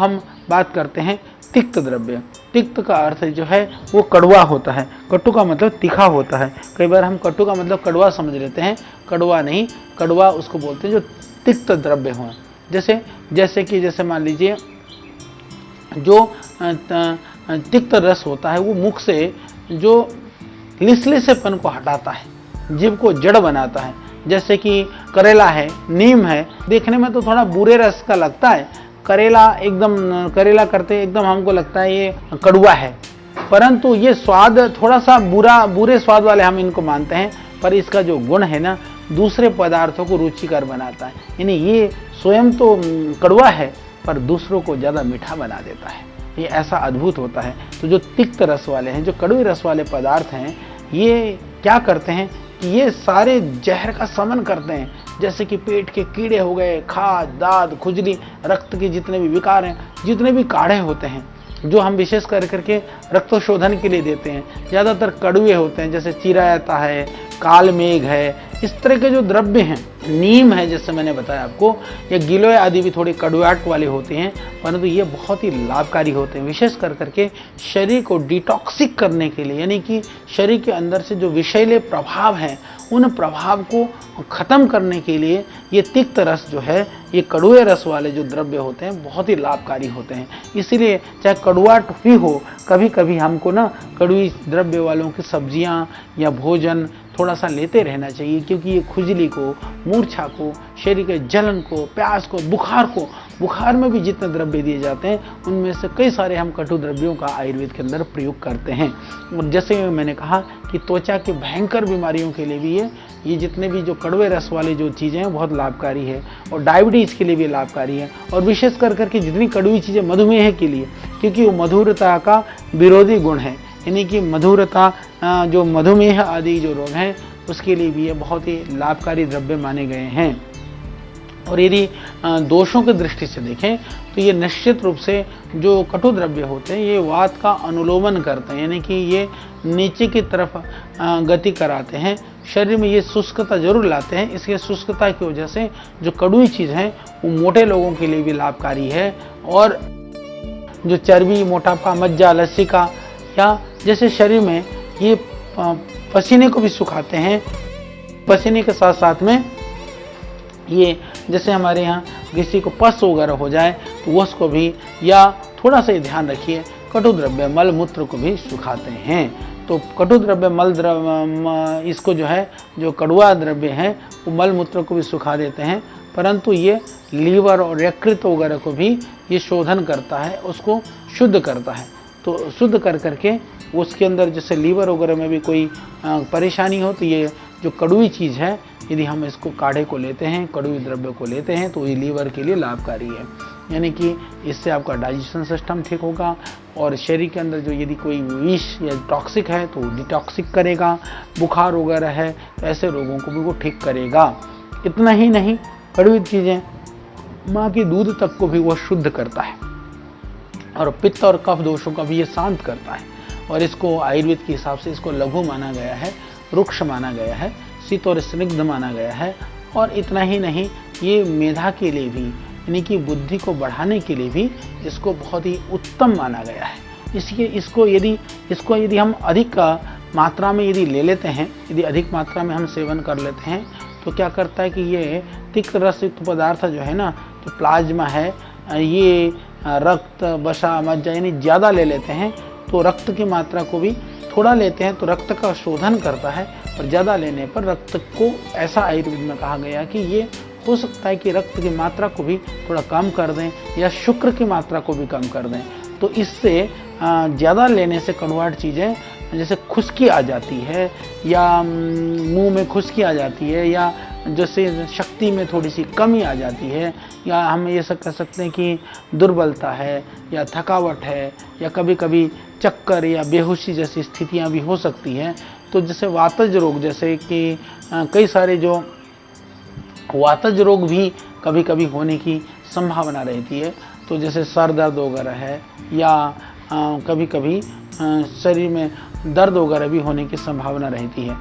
हम बात करते हैं तिक्त द्रव्य। तिक्त का अर्थ जो है वो कड़वा होता है, कटु का मतलब तीखा होता है। कई बार हम कटु का मतलब कड़वा समझ लेते हैं, कड़वा नहीं, कड़वा उसको बोलते हैं जो तिक्त द्रव्य हो। जैसे मान लीजिए जो तिक्त रस होता है वो मुख से जो लिसलिसेपन को हटाता है, जीभ को जड़ बनाता है। जैसे कि करेला है, नीम है, देखने में तो थोड़ा बुरे रस का लगता है, करेला करते एकदम हमको लगता है ये कड़वा है, परंतु ये स्वाद थोड़ा सा बुरे स्वाद वाले हम इनको मानते हैं, पर इसका जो गुण है ना दूसरे पदार्थों को रुचिकर बनाता है। यानी ये स्वयं तो कड़वा है पर दूसरों को ज़्यादा मीठा बना देता है, ये ऐसा अद्भुत होता है। तो जो तिक्त रस वाले हैं, जो कड़वे रस वाले पदार्थ हैं, ये क्या करते हैं कि ये सारे जहर का शमन करते हैं। जैसे कि पेट के कीड़े हो गए, खाज, दाद, खुजली, रक्त के जितने भी विकार हैं, जितने भी काढ़े होते हैं जो हम विशेष करके रक्तशोधन के लिए देते हैं, ज़्यादातर कड़वे होते हैं। जैसे चिरायता है, काल मेघ है, इस तरह के जो द्रव्य हैं, नीम है जैसे मैंने बताया आपको, ये गिलोय आदि भी थोड़ी कड़वाहट वाले होते हैं, परंतु ये बहुत ही लाभकारी होते हैं, विशेष करके शरीर को डिटॉक्सिक करने के लिए। यानी कि शरीर के अंदर से जो विषैले प्रभाव हैं उन प्रभाव को खत्म करने के लिए ये तिक्त रस जो है, ये कड़वे रस वाले जो द्रव्य होते हैं बहुत ही लाभकारी होते हैं। इसीलिए चाहे कड़वाहट भी हो, कभी कभी हमको ना कड़वी द्रव्य वालों की सब्जियां या भोजन थोड़ा सा लेते रहना चाहिए, क्योंकि ये खुजली को, मूर्छा को, शरीर के जलन को, प्यास को, बुखार में भी जितने द्रव्य दिए जाते हैं उनमें से कई सारे हम कटु द्रव्यों का आयुर्वेद के अंदर प्रयोग करते हैं। और जैसे मैंने कहा कि त्वचा की भयंकर बीमारियों के लिए भी ये जितने भी जो कड़वे रस वाली जो चीज़ें हैं बहुत लाभकारी है, और डायबिटीज़ के लिए भी लाभकारी है, और विशेष करके जितनी कड़वी चीज़ें मधुमेह के लिए, क्योंकि वो मधुरता का विरोधी गुण है। यानी कि मधुरता जो मधुमेह आदि जो रोग हैं उसके लिए भी ये बहुत ही लाभकारी द्रव्य माने गए हैं। और यदि दोषों की दृष्टि से देखें तो ये निश्चित रूप से जो कटु द्रव्य होते हैं ये वात का अनुलोमन करते हैं, यानी कि ये नीचे की तरफ गति कराते हैं, शरीर में ये शुष्कता जरूर लाते हैं। इसके शुष्कता की वजह से जो कड़वी चीज़ है वो मोटे लोगों के लिए भी लाभकारी है, और जो चर्बी, मोटापा, मज्जा, लसिका या जैसे शरीर में ये पसीने को भी सुखाते हैं। पसीने के साथ साथ में ये जैसे हमारे यहाँ किसी को पस वगैरह हो जाए तो उसको भी, या थोड़ा सा ध्यान रखिए, कटु द्रव्य मल मूत्र को भी सुखाते हैं। तो कटु द्रव्य मल द्रव्य इसको जो है, जो कड़वा द्रव्य है वो मल मूत्र को भी सुखा देते हैं, परंतु ये लीवर और यकृत वगैरह को भी ये शोधन करता है, उसको शुद्ध करता है। तो शुद्ध करके उसके अंदर जैसे लीवर वगैरह में भी कोई परेशानी हो तो ये जो कड़वी चीज़ है, यदि हम इसको काढ़े को लेते हैं, कड़वी द्रव्य को लेते हैं, तो ये लीवर के लिए लाभकारी है। यानी कि इससे आपका डाइजेशन सिस्टम ठीक होगा, और शरीर के अंदर जो यदि कोई विष या टॉक्सिक है तो डिटॉक्सिक करेगा, बुखार वगैरह है तो ऐसे रोगों को भी वो ठीक करेगा। इतना ही नहीं, कड़वी चीज़ें माँ की दूध तक को भी वो शुद्ध करता है, और पित्त और कफ दोषों का भी ये शांत करता है। और इसको आयुर्वेद के हिसाब से इसको लघु माना गया है, रुक्ष माना गया है, शीत और स्निग्ध माना गया है। और इतना ही नहीं, ये मेधा के लिए भी, यानी कि बुद्धि को बढ़ाने के लिए भी इसको बहुत ही उत्तम माना गया है। इसको यदि हम अधिक मात्रा में यदि ले लेते हैं, यदि अधिक मात्रा में हम सेवन कर लेते हैं तो क्या करता है कि ये तिक्त रसयुक्त पदार्थ जो है ना, तो प्लाज्मा है, ये रक्त, वसा, मज्जा यानी ज़्यादा ले लेते हैं तो रक्त की मात्रा को भी थोड़ा लेते हैं तो रक्त का शोधन करता है, और ज़्यादा लेने पर रक्त को, ऐसा आयुर्वेद में कहा गया कि ये हो सकता है कि रक्त की मात्रा को भी थोड़ा कम कर दें या शुक्र की मात्रा को भी कम कर दें। तो इससे ज़्यादा लेने से कड़वाहट चीज़ें जैसे खुश्की आ जाती है, या मुंह में खुश्की आ जाती है, या जैसे शक्ति में थोड़ी सी कमी आ जाती है, या हम ये सब कह सकते हैं कि दुर्बलता है या थकावट है, या कभी कभी चक्कर या बेहोशी जैसी स्थितियां भी हो सकती हैं। तो जैसे वातज रोग, जैसे कि कई सारे जो वातज रोग भी कभी कभी होने की संभावना रहती है। तो जैसे सर दर्द वगैरह है, या कभी कभी शरीर में दर्द वगैरह भी होने की संभावना रहती है।